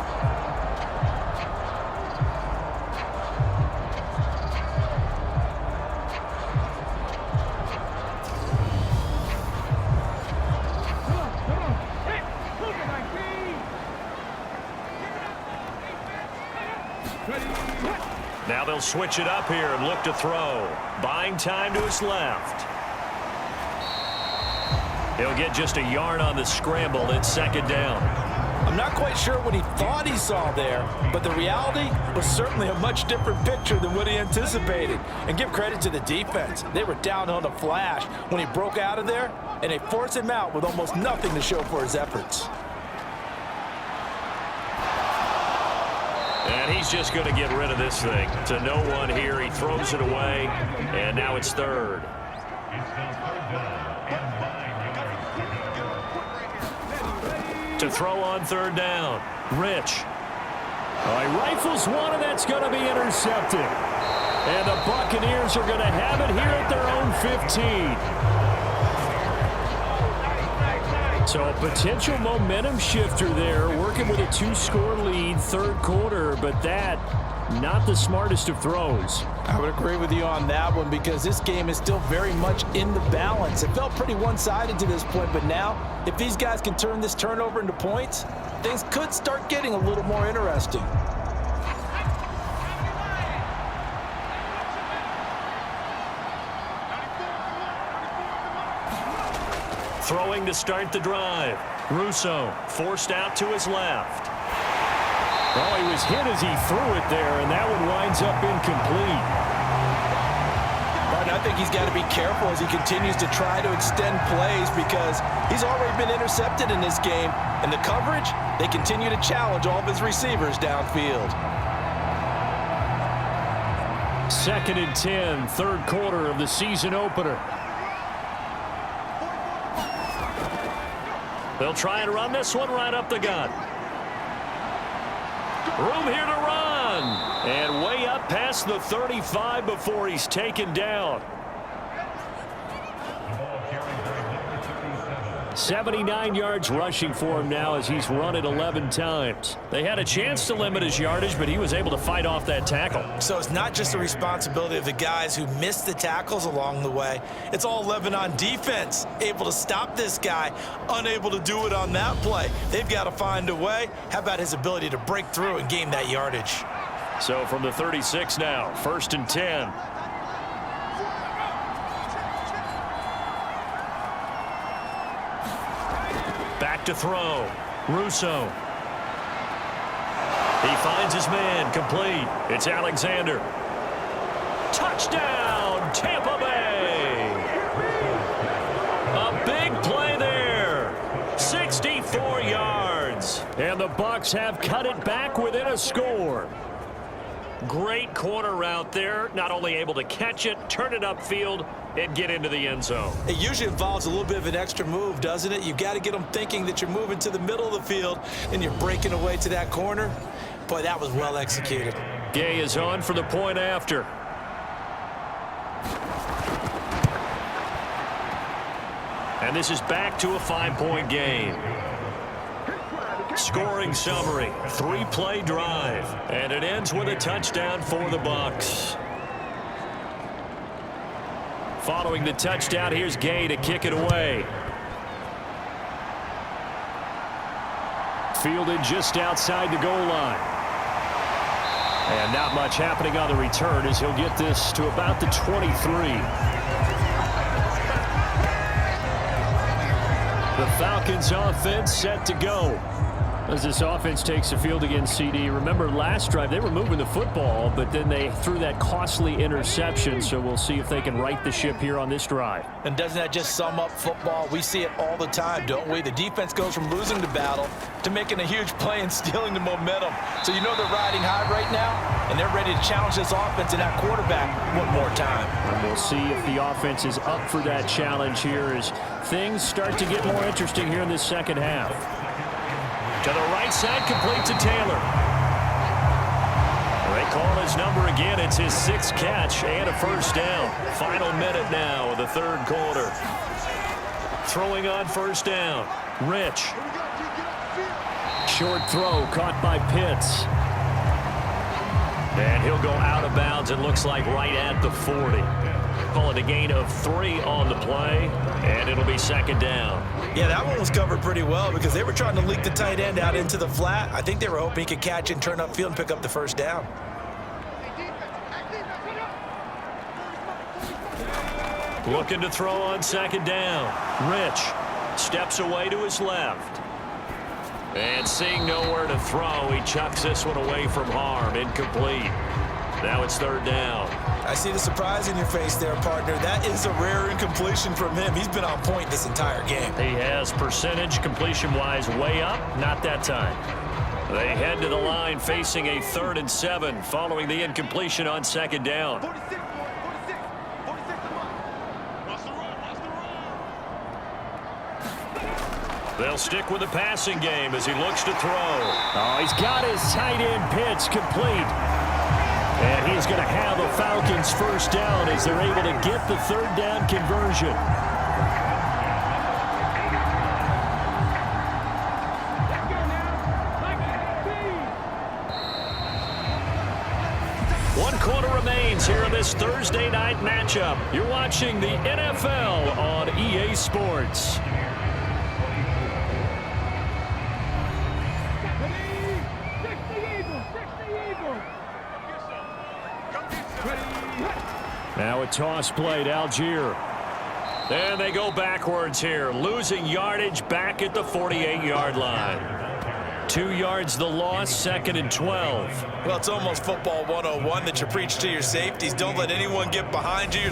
Now they'll switch it up here and look to throw. Buying time to his left. He'll get just a yard on the scramble. It's second down. I'm not quite sure what he thought he saw there, but the reality was certainly a much different picture than what he anticipated. And give credit to the defense. They were down on the flash when he broke out of there, and they forced him out with almost nothing to show for his efforts. And he's just going to get rid of this thing. To no one here. He throws it away, and now it's 3rd. To throw on 3rd down. Rich. He rifles one, and that's going to be intercepted. And the Buccaneers are going to have it here at their own 15. So a potential momentum shifter there, working with a 2-score lead, 3rd quarter, but that, not the smartest of throws. I would agree with you on that one because this game is still very much in the balance. It felt pretty one-sided to this point, but now, if these guys can turn this turnover into points, things could start getting a little more interesting. Throwing to start the drive. Russo forced out to his left. Oh, he was hit as he threw it there, and that one winds up incomplete. I think he's got to be careful as he continues to try to extend plays because he's already been intercepted in this game. And the coverage, they continue to challenge all of his receivers downfield. 2nd and 10, third quarter of the season opener. They'll try and run this one right up the gut. Room here to run. And way up past the 35 before he's taken down. 79 yards rushing for him now as he's run it 11 times. They had a chance to limit his yardage, but he was able to fight off that tackle. So it's not just the responsibility of the guys who missed the tackles along the way. It's all 11 on defense, able to stop this guy, unable to do it on that play. They've got to find a way. How about his ability to break through and gain that yardage? So from the 36 now, 1st and 10. Back to throw. Russo. He finds his man, complete. It's Alexander. Touchdown, Tampa Bay. A big play there. 64 yards. And the Bucs have cut it back within a score. Great corner route there. Not only able to catch it, turn it upfield, and get into the end zone. It usually involves a little bit of an extra move, doesn't it? You've got to get them thinking that you're moving to the middle of the field and you're breaking away to that corner. Boy, that was well executed. Gay is on for the point after. And this is back to a 5-point game. Scoring summary, 3-play drive, and it ends with a touchdown for the Bucs. Following the touchdown, here's Gay to kick it away. Fielded just outside the goal line. And not much happening on the return as he'll get this to about the 23. The Falcons offense set to go. As this offense takes the field against CD, remember last drive they were moving the football, but then they threw that costly interception, so we'll see if they can right the ship here on this drive. And doesn't that just sum up football? We see it all the time, don't we? The defense goes from losing the battle to making a huge play and stealing the momentum. So you know they're riding high right now, and they're ready to challenge this offense and that quarterback one more time. And we'll see if the offense is up for that challenge here as things start to get more interesting here in this second half. To the right side, complete to Taylor. They call his number again. It's his 6th catch and a first down. Final minute now of the third quarter. Throwing on first down. Rich. Short throw caught by Pitts. And he'll go out of bounds, it looks like right at the 40. Call it a gain of 3 on the play, and it'll be second down. Yeah, that one was covered pretty well because they were trying to leak the tight end out into the flat. I think they were hoping he could catch and turn upfield and pick up the first down. Looking to throw on second down. Rich steps away to his left. And seeing nowhere to throw, he chucks this one away from harm. Incomplete. Now it's third down. I see the surprise in your face there, partner. That is a rare incompletion from him. He's been on point this entire game. He has percentage completion-wise way up. Not that time. They head to the line facing a 3rd and 7 following the incompletion on second down. They'll stick with the passing game as he looks to throw. Oh, he's got his tight end Pitts complete. And he's going to have the Falcons first down as they're able to get the 3rd down conversion. One quarter remains here in this Thursday night matchup. You're watching the NFL on EA Sports. Now a toss play to Algier. And they go backwards here, losing yardage back at the 48-yard line. 2 yards the loss, 2nd and 12. Well, it's almost football 101 that you preach to your safeties. Don't let anyone get behind you.